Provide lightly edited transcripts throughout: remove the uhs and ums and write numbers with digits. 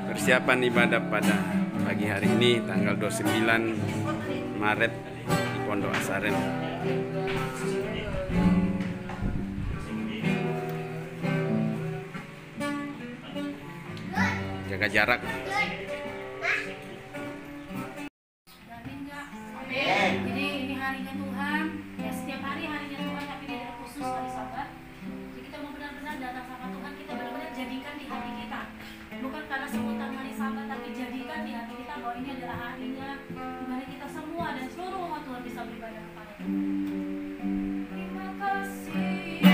persiapan ibadah pada pagi hari ini tanggal 29 Maret di Pondok Asaren. Jaga jarak. Jadi ini harinya Tuhan, ya setiap hari harinya Tuhan, tapi ini adalah khusus hari Sabat. Jadi kita mau benar-benar datang sama Tuhan, kita benar-benar jadikan di hati kita. Bukan karena sebutan hari Sabat, tapi jadikan di hati kita bahwa ini adalah harinya di mana kita semua dan seluruh umat Tuhan bisa beribadah kepada Tuhan. Terima kasih.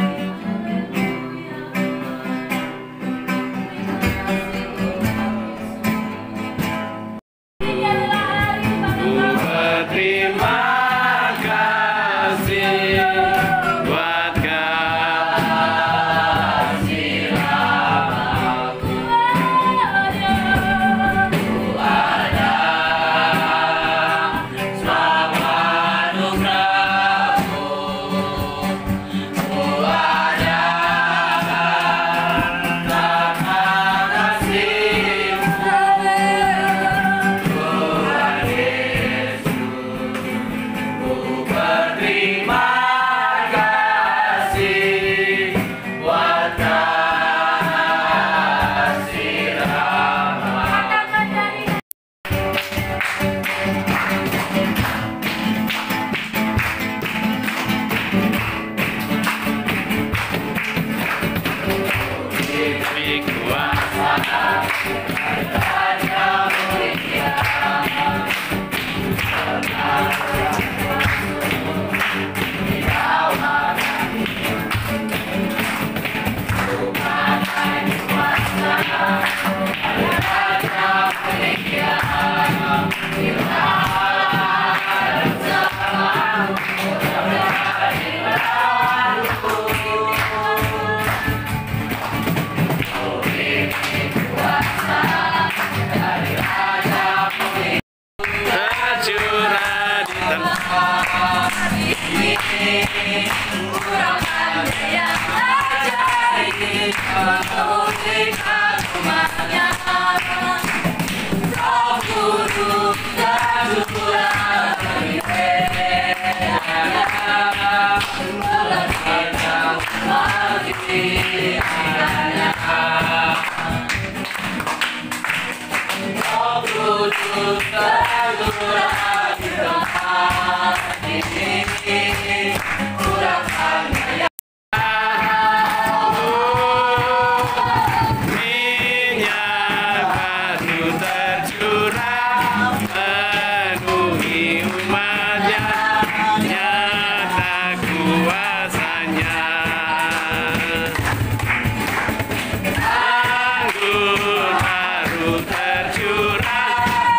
Tercurah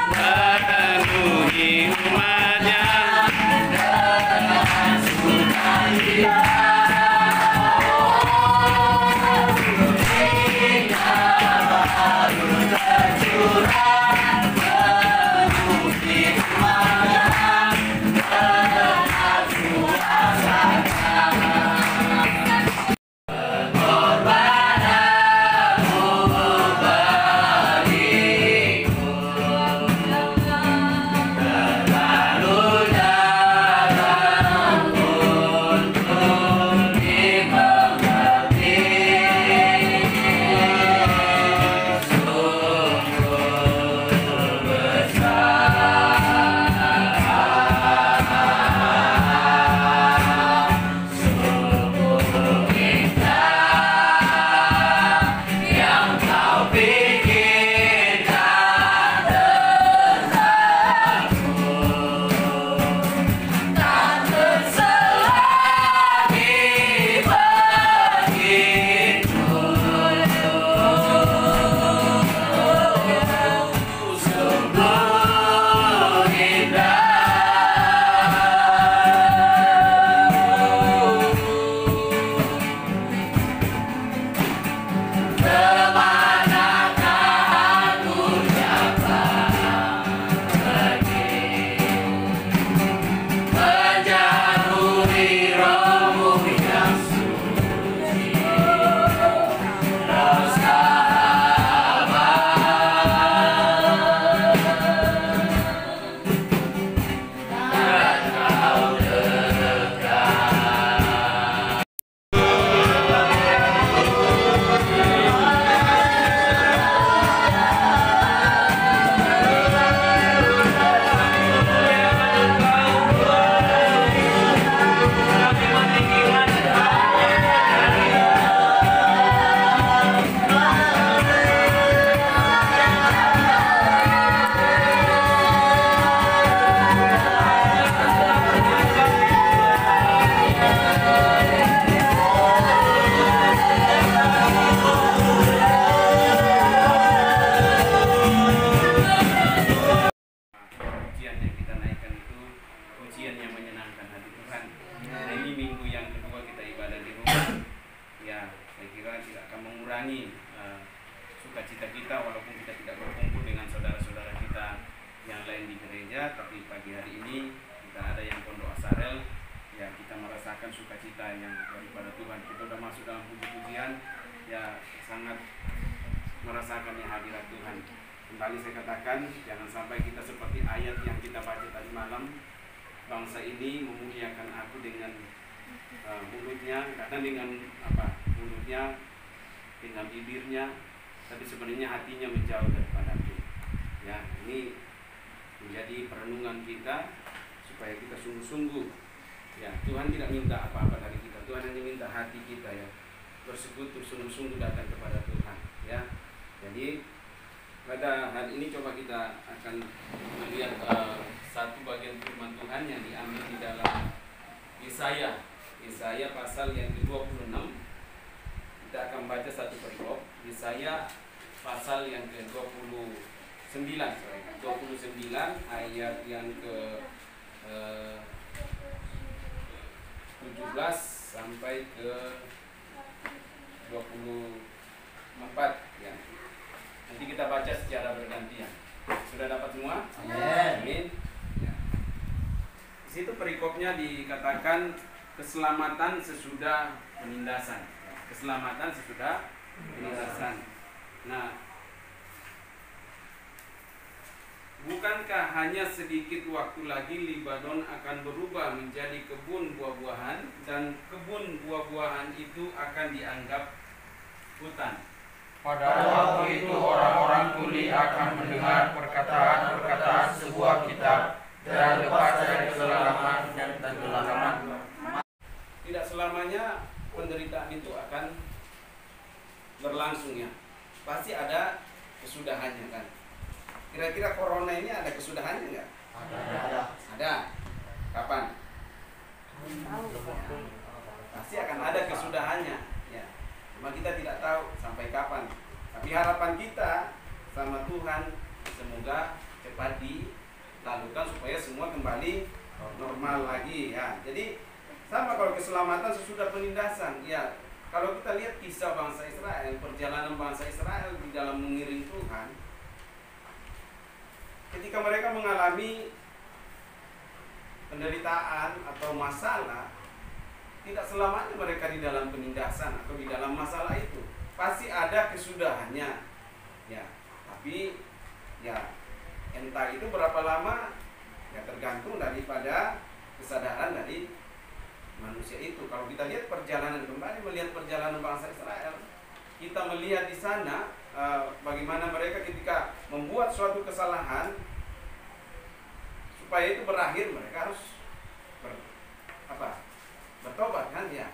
penuhi umatnya. kita, walaupun kita tidak berkumpul dengan saudara-saudara kita yang lain di gereja, tapi pagi hari ini kita ada yang Pondok Asarel, ya kita merasakan sukacita yang daripada Tuhan. Kita sudah masuk dalam puji-pujian, ya sangat merasakan yang hadirat Tuhan. Kembali saya katakan, jangan sampai kita seperti ayat yang kita baca tadi malam, bangsa ini memuliakan aku dengan mulutnya, kadang dengan mulutnya, dengan bibirnya, tapi sebenarnya hatinya menjauh daripada aku. Ya, ini menjadi perenungan kita supaya kita sungguh-sungguh. Ya, Tuhan tidak minta apa-apa dari kita. Tuhan hanya minta hati kita ya bersekutu sungguh-sungguh datang kepada Tuhan. Ya, jadi pada hari ini coba kita akan melihat satu bagian firman Tuhan yang diambil di dalam Yesaya pasal yang ke-26. Kita akan baca satu perikop. Yesaya pasal yang ke-29, 29 ayat yang ke 17 sampai ke 24 ya. Nanti kita baca secara bergantian. Sudah dapat semua? Amin. Ya. Di situ perikopnya dikatakan keselamatan sesudah penindasan. Keselamatan sesudah penindasan. Nah, bukankah hanya sedikit waktu lagi Libanon akan berubah menjadi kebun buah-buahan, dan kebun buah-buahan itu akan dianggap hutan. Pada waktu itu orang-orang tuli akan mendengar perkataan-perkataan sebuah kitab dan lepas dari kegelapan dan kegelapan. Tidak selamanya penderitaan itu akan berlangsung ya. Pasti ada kesudahannya kan. Kira-kira corona ini ada kesudahannya enggak? Ada. Kapan? Pasti akan ada kesudahannya ya. Cuma kita tidak tahu sampai kapan. Tapi harapan kita sama Tuhan semoga cepat dilakukan supaya semua kembali normal lagi ya. Jadi sama kalau keselamatan sesudah penindasan ya. Kalau kita lihat kisah bangsa Israel, perjalanan bangsa Israel di dalam mengiring Tuhan, ketika mereka mengalami penderitaan atau masalah, tidak selamanya mereka di dalam penindasan atau di dalam masalah itu. Pasti ada kesudahannya ya. Tapi ya entah itu berapa lama ya tergantung daripada kesadaran dari manusia itu. Kalau kita lihat perjalanan kembali, melihat perjalanan bangsa Israel, kita melihat di sana bagaimana mereka ketika membuat suatu kesalahan, supaya itu berakhir mereka harus bertobat kan ya,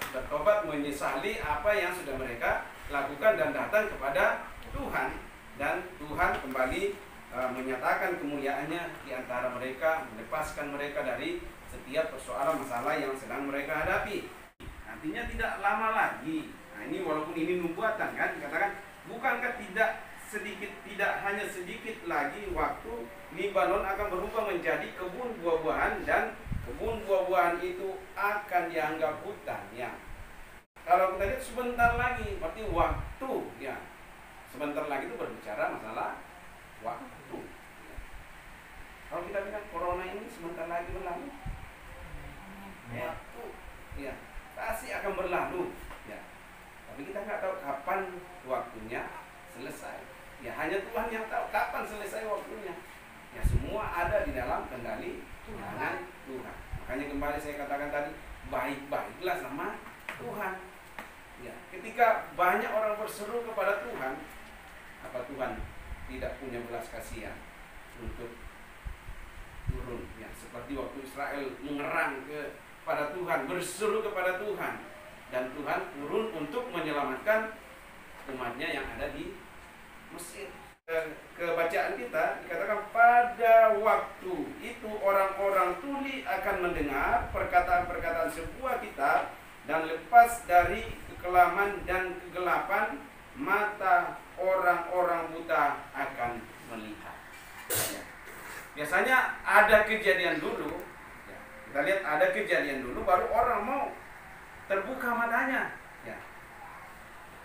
bertobat menyesali apa yang sudah mereka lakukan dan datang kepada Tuhan, dan Tuhan kembali menyatakan kemuliaannya di antara mereka, melepaskan mereka dari setiap persoalan masalah yang sedang mereka hadapi. Artinya tidak lama lagi. Nah, ini walaupun ini nubuatan kan, dikatakan bukankah tidak hanya sedikit lagi waktu Libanon akan berubah menjadi kebun buah-buahan, dan kebun buah-buahan itu akan dianggap hutan ya. Kalau kita lihat sebentar lagi, berarti waktu ya. Sebentar lagi itu berbicara masalah waktu. Kalau kita bilang corona ini sebentar lagi berlalu, waktu ya pasti akan berlalu ya. Tapi kita nggak tahu kapan waktunya selesai. Ya hanya Tuhan yang tahu kapan selesai waktunya. Ya semua ada di dalam kendali tangan Tuhan. Makanya kembali saya katakan tadi, baik-baiklah sama Tuhan. Ya, ketika banyak orang berseru kepada Tuhan, apa Tuhan tidak punya belas kasihan untuk turun ya, seperti waktu Israel mengerang kepada Tuhan, berseru kepada Tuhan, dan Tuhan turun untuk menyelamatkan umatnya yang ada di Mesir. Kebacaan kita dikatakan pada waktu itu orang-orang tuli akan mendengar perkataan-perkataan sebuah kitab, dan lepas dari kekelaman dan kegelapan mata orang-orang buta akan melihat ya. Biasanya ada kejadian dulu ya. Kita lihat ada kejadian dulu baru orang mau terbuka matanya ya.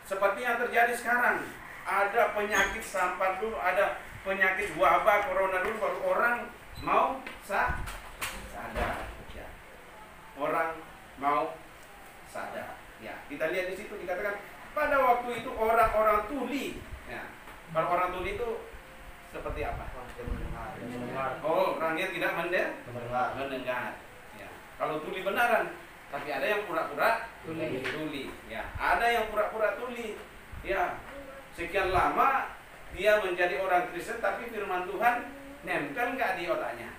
Seperti yang terjadi sekarang ada penyakit sampar dulu, ada penyakit wabah corona dulu, baru orang mau sadar. Ya. Orang mau sadar. Ya, kita lihat di situ dikatakan pada waktu itu orang-orang tuli. Ya. Kalau orang tuli itu seperti apa? Oh, orangnya tidak mendengar. Ya. Kalau tuli benaran, tapi ada yang pura-pura tuli. Ya, ada yang pura-pura tuli. Ya, sekian lama dia menjadi orang Kristen, tapi firman Tuhan nempel nggak di otaknya,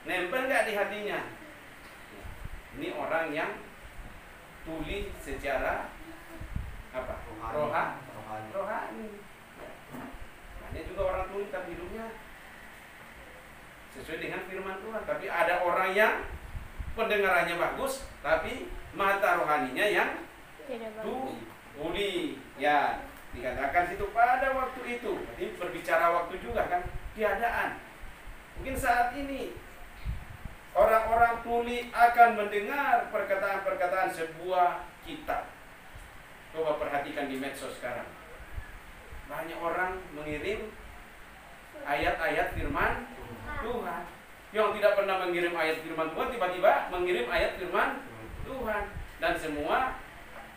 nempel nggak di hatinya. Ya. Ini orang yang tuli secara apa? Rohani. Ya. Banyak juga orang tuli tapi hidupnya sesuai dengan firman Tuhan. Tapi ada orang yang pendengarannya bagus, tapi mata rohaninya yang tuli. Ya, dikatakan situ pada waktu itu. Ini berbicara waktu juga kan, tiadaan. Mungkin saat ini orang-orang tuli akan mendengar perkataan-perkataan sebuah kitab. Coba perhatikan di medsos sekarang. Banyak orang mengirim ayat-ayat firman Tuhan. Yang tidak pernah mengirim ayat firman Tuhan tiba-tiba mengirim ayat firman Tuhan. Dan semua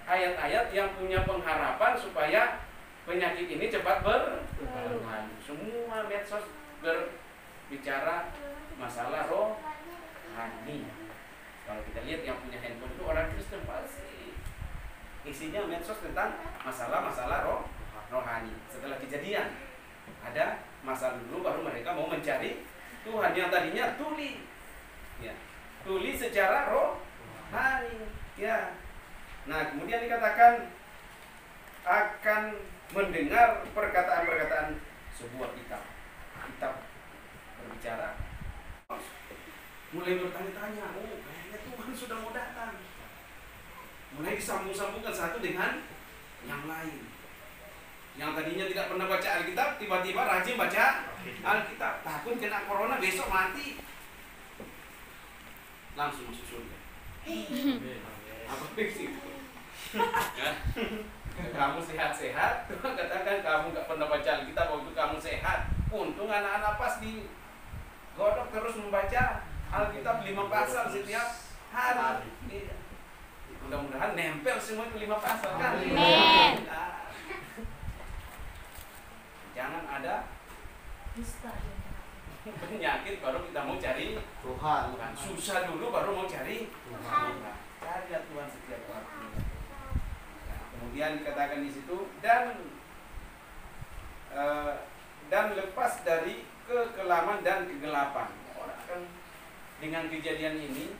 ayat-ayat yang punya pengharapan supaya penyakit ini cepat berlalu. Semua medsos berbicara masalah rohani. Kalau kita lihat yang punya handphone itu orang Kristen pasti isinya medsos tentang masalah-masalah rohani. Setelah kejadian ada masa dulu baru mereka mau mencari Tuhan yang tadinya tuli. Ya, tuli secara rohani. Ya. Nah, kemudian dikatakan akan mendengar perkataan-perkataan sebuah kitab. Kitab berbicara. Mulai bertanya-tanya, oh kayaknya Tuhan sudah mau datang. Mulai disambung-sambungkan satu dengan yang lain. Yang tadinya tidak pernah baca Alkitab, tiba-tiba rajin baca Alkitab. Takut kena corona, besok mati. Langsung masuk surga. Apa sih? Ya. Kamu sehat-sehat, Tuhan katakan kamu gak pernah baca Alkitab waktu kamu sehat. Untung anak-anak pas di godok terus membaca Alkitab 5 pasal setiap hari. Mudah-mudahan nempel semua itu 5 pasal kan. Jangan ada penyakit baru kita mau cari Tuhan. Susah dulu baru mau cari Tuhan. Carilah Tuhan setiap waktu. Nah, kemudian dikatakan di situ dan lepas dari kekelaman dan kegelapan. Orang akan dengan kejadian ini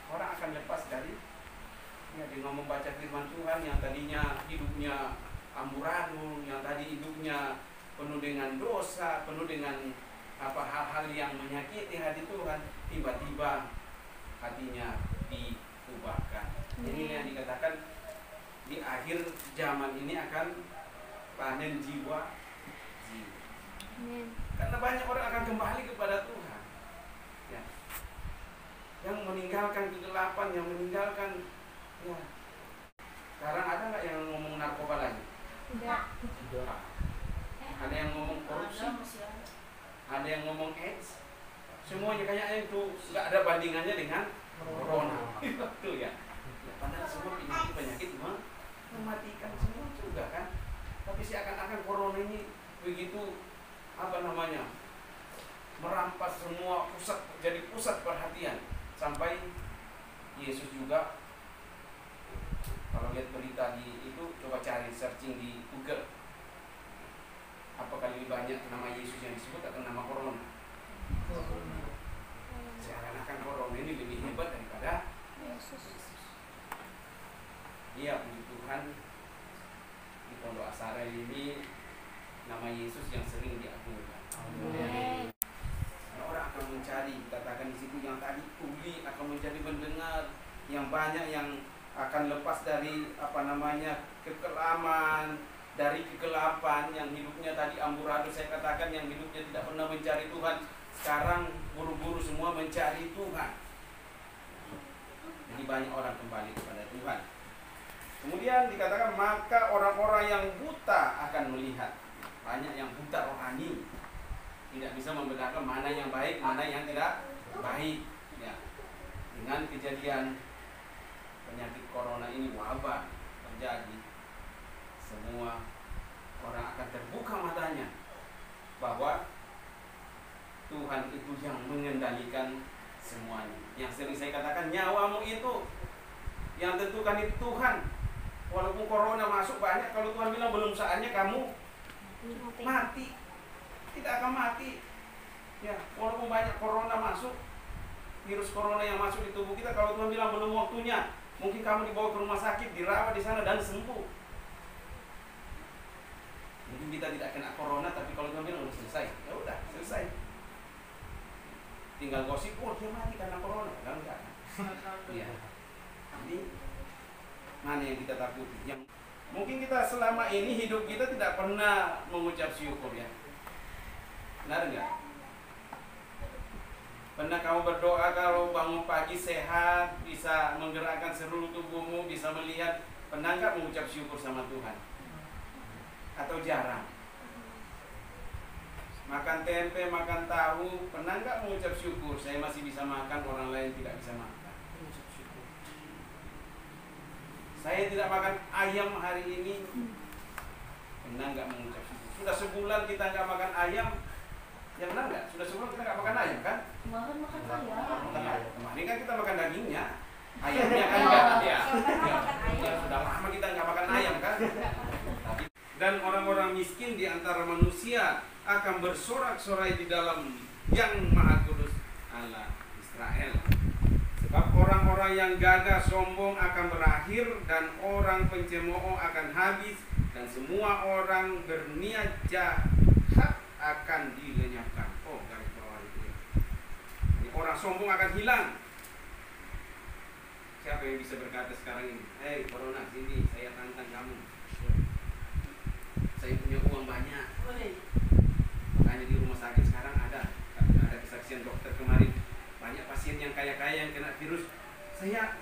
orang akan lepas dari dengan membaca firman Tuhan yang tadinya hidupnya amburadul, yang tadi hidupnya penuh dengan dosa, penuh dengan hal-hal yang menyakiti hati Tuhan, tiba-tiba hatinya diubahkan. Ini yang dikatakan di akhir zaman ini akan panen jiwa. Karena banyak orang akan kembali kepada Tuhan. Ya. Yang meninggalkan kegelapan, yang meninggalkan ya. Sekarang ada nggak yang ngomong narkoba lagi? Tidak. Ada yang ngomong korupsi? Ada yang ngomong AIDS? Semuanya kayaknya itu nggak ada bandingannya dengan corona. Itu ya. Padahal semua penyakit mematikan semua juga kan. Tapi seakan-akan corona ini begitu merampas semua jadi pusat perhatian sampai Yesus juga. Kalau lihat berita di itu, coba cari searching di Google. Apakah lebih banyak nama Yesus yang disebut atau nama corona? Seakan-akan corona ini lebih hebat daripada Yesus. Iya, puji Tuhan, di Pondok Asara ini nama Yesus yang sering diagungkan. Orang akan mencari, katakan di situ yang tadi tuli akan menjadi mendengar, yang banyak yang akan lepas dari kekelaman, dari kegelapan, yang hidupnya tadi amburadul, saya katakan yang hidupnya tidak pernah mencari Tuhan, sekarang buru-buru semua mencari Tuhan. Jadi banyak orang kembali kepada Tuhan. Kemudian dikatakan maka orang-orang yang buta akan melihat. Banyak yang buta rohani, tidak bisa membedakan mana yang baik, mana yang tidak baik. Ya. Dengan kejadian penyakit corona ini, wabah terjadi, semua orang akan terbuka matanya bahwa Tuhan itu yang mengendalikan semuanya. Yang sering saya katakan, nyawamu itu yang tentukan itu Tuhan. Walaupun corona masuk banyak, kalau Tuhan bilang belum saatnya kamu mati, tidak akan mati. Ya, walaupun banyak corona masuk, virus corona yang masuk di tubuh kita, kalau Tuhan bilang belum waktunya, mungkin kamu dibawa ke rumah sakit, dirawat di sana dan sembuh. Mungkin kita tidak kena corona, tapi kalau Tuhan bilang udah selesai, ya udah selesai. Tinggal gosip, oh dia mati karena corona, kan enggak? Iya. Jadi mana yang kita takuti? Yang mungkin kita selama ini hidup kita tidak pernah mengucap syukur, ya. Benar enggak? Pernah kamu berdoa kalau bangun pagi sehat, bisa menggerakkan seluruh tubuhmu, bisa melihat, pernah enggak mengucap syukur sama Tuhan? Atau jarang? Makan tempe, makan tahu, pernah enggak mengucap syukur? Saya masih bisa makan, orang lain tidak bisa makan. Saya tidak makan ayam hari ini, pernah enggak mengucap syukur? Sudah sebulan kita enggak makan ayam, ya benar enggak? Sudah sebulan kita enggak makan ayam, kan? Kemarin makan ayam. Kemarin kan kita makan dagingnya, ayamnya kan enggak, ya. Ya sudah lama kita enggak makan ayam, kan? Dan orang-orang miskin di antara manusia akan bersorak-sorai di dalam Yang Maha Kudus Allah Israel. Sebab orang-orang yang gagah sombong akan berakhir, dan orang pencemooh akan habis, dan semua orang berniat jahat akan dilenyapkan. Oh, garis bawah itu ya. Ini orang sombong akan hilang. Siapa yang bisa berkata sekarang ini, hei corona, sini saya tantang kamu, saya punya uang banyak. Makanya di rumah sakit sekarang ada kesaksian dokter kemarin, banyak pasien yang kaya-kaya yang kena virus. Saya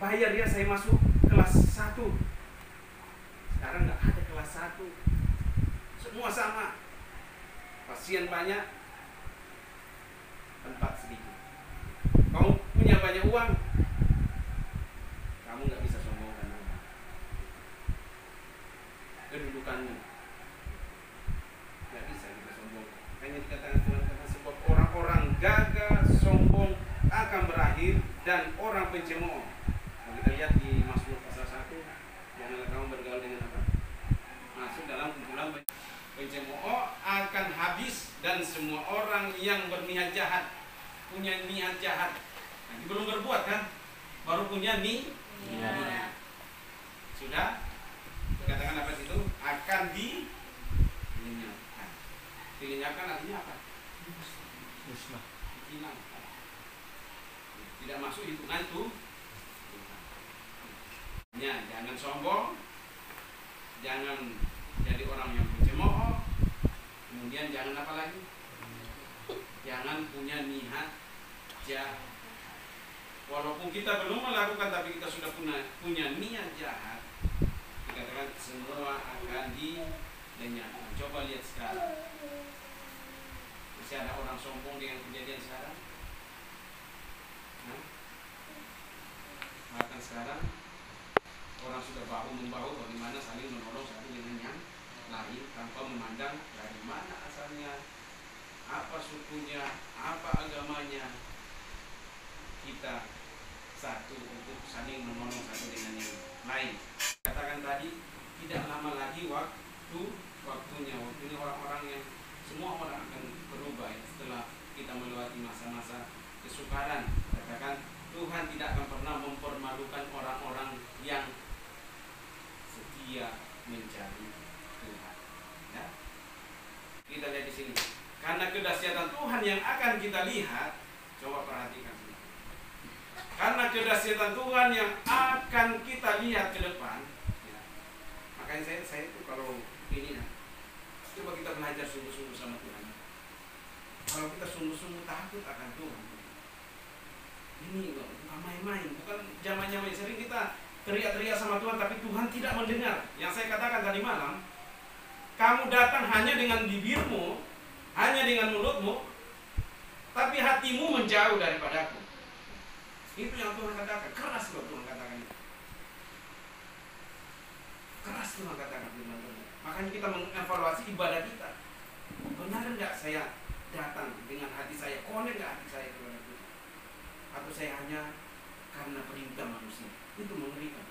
bayar ya, saya masuk kelas 1. Sekarang nggak ada kelas 1, semua sama. Pasien banyak, tempat sedikit. Kamu punya banyak uang, kamu nggak bisa sombongkan apa kedudukanmu, nggak bisa kita sombongkan. Hanya dikatakan Tuhan, karena sebab orang-orang gagah sombong akan berakhir, dan orang pencemooh. Kalau kita lihat di Mazmur pasal 1, janganlah kamu bergaul dengan apa? Masuk dalam kumpulan pencemooh akan habis, dan semua orang yang berniat jahat, punya niat jahat. Nanti belum berbuat kan, baru punya niat. Sudah dikatakan apa situ? Akan dilenyapkan. Dilenyapkan artinya apa? Hilang. Tidak masuk hitungan itu. Ya, jangan sombong, jangan jadi orang yang pencemooh, kemudian jangan apa lagi? Jangan punya niat jahat. Walaupun kita belum melakukan, tapi kita sudah punya niat jahat, dikatakan semua akan dilenyapkan. Coba lihat sekarang, masih ada orang sombong dengan kejadian sekarang. Bahkan sekarang orang sudah bahu-membahu, bagaimana saling menolong satu dengan yang lain tanpa memandang dari mana asalnya, apa sukunya, apa agamanya. Kita satu untuk saling menolong satu dengan yang lain. Katakan tadi, tidak lama lagi waktunya orang-orang yang semua orang akan berubah ya, setelah kita melewati masa-masa kesukaran. Katakan Tuhan tidak akan pernah mempermalukan orang-orang yang setia mencari Tuhan. Ya. Kita lihat di sini. Karena kedahsyatan Tuhan yang akan kita lihat, coba perhatikan sini. Karena kedahsyatan Tuhan yang akan kita lihat ke depan, ya. Makanya saya itu kalau ini ya, coba kita belajar sungguh-sungguh sama Tuhan. Kalau kita sungguh-sungguh takut akan Tuhan, ini bukan main-main, bukan zaman-zaman sering kita teriak-teriak sama Tuhan, tapi Tuhan tidak mendengar. Yang saya katakan tadi malam, kamu datang hanya dengan bibirmu, hanya dengan mulutmu, tapi hatimu menjauh daripadaku. Itu yang Tuhan katakan. Keras loh Tuhan katakan itu. Keras Tuhan katakan firman Tuhan. Makanya kita mengevaluasi ibadah kita. Benar enggak saya datang dengan hati saya, connect enggak hati saya kepada Tuhan? Atau saya hanya karena perintah manusia? Itu mengerikan.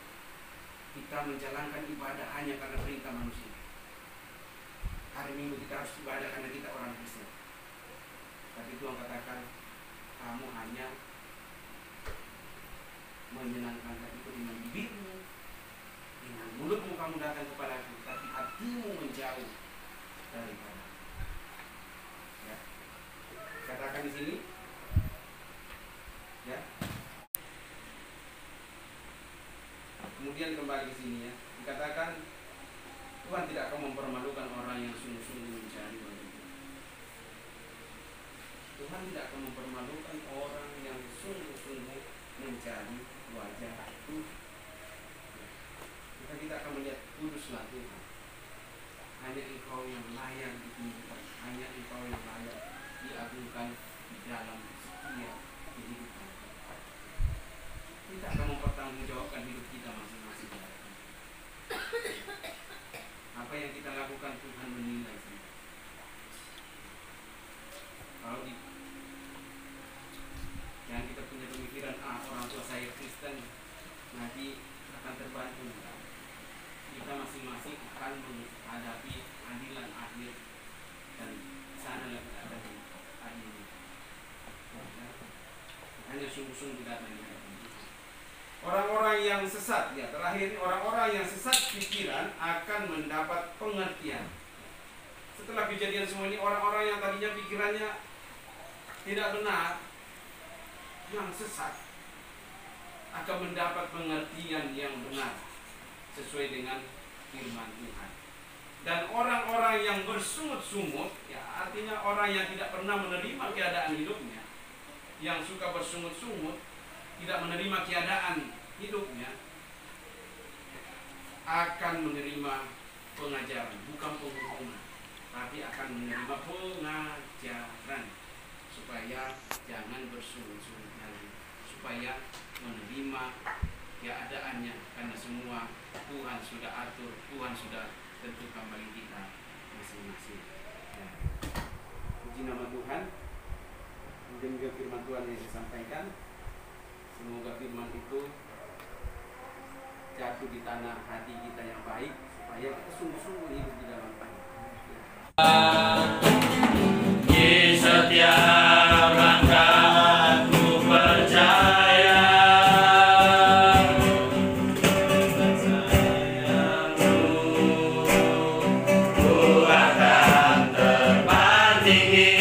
Kita menjalankan ibadah hanya karena perintah manusia. Hari Minggu kita harus ibadah karena kita orang Kristen. Tapi Tuhan katakan, kamu hanya menyenangkan hatiku dengan bibirmu, dengan mulutmu kamu datang kepadaku, tapi hatimu menjauh daripada. Ya. Katakan di sini, ya. Kemudian kembali ke sini ya, dikatakan Tuhan tidak akan mempermalukan orang yang sungguh-sungguh mencari wajah Tuhan. Tuhan tidak akan mempermalukan orang yang sungguh-sungguh mencari wajah Tuhan. Maka kita akan melihat kuduslah Tuhan. Hanya Engkau yang layak ditinggikan, hanya Engkau yang layak diagungkan di dalam setiap kehidupan. Kita akan mempertanggungjawabkan hidup kita masing-masing. Apa yang kita lakukan Tuhan menilai sendiri. Kalau yang kita punya pemikiran, orang tua saya Kristen, nanti akan terbantu. Kita masing-masing akan menghadapi adilan akhir, dan sana yang ada di akhirnya. Hanya sungguh-sungguh datang di hadapan Tuhan. Orang-orang yang sesat, ya terakhir, orang-orang yang sesat pikiran akan mendapat pengertian. Setelah kejadian semua ini, orang-orang yang tadinya pikirannya tidak benar, yang sesat, akan mendapat pengertian yang benar sesuai dengan firman Tuhan. Dan orang-orang yang bersungut-sungut, ya artinya orang yang tidak pernah menerima keadaan hidupnya, yang suka bersungut-sungut, tidak menerima keadaan hidupnya, akan menerima pengajaran, bukan penghukuman, tapi akan menerima pengajaran supaya jangan bersungut-sungut lagi, supaya menerima keadaannya, karena semua Tuhan sudah atur, Tuhan sudah tentukan bagi kita masing-masing. Ya. Puji nama Tuhan. Demi firman Tuhan yang disampaikan, semoga firman itu jatuh di tanah hati kita yang baik, supaya kita sungguh-sungguh hidup di dalam Tuhan. Di setiap langkahku percaya, ku akan terbang tinggi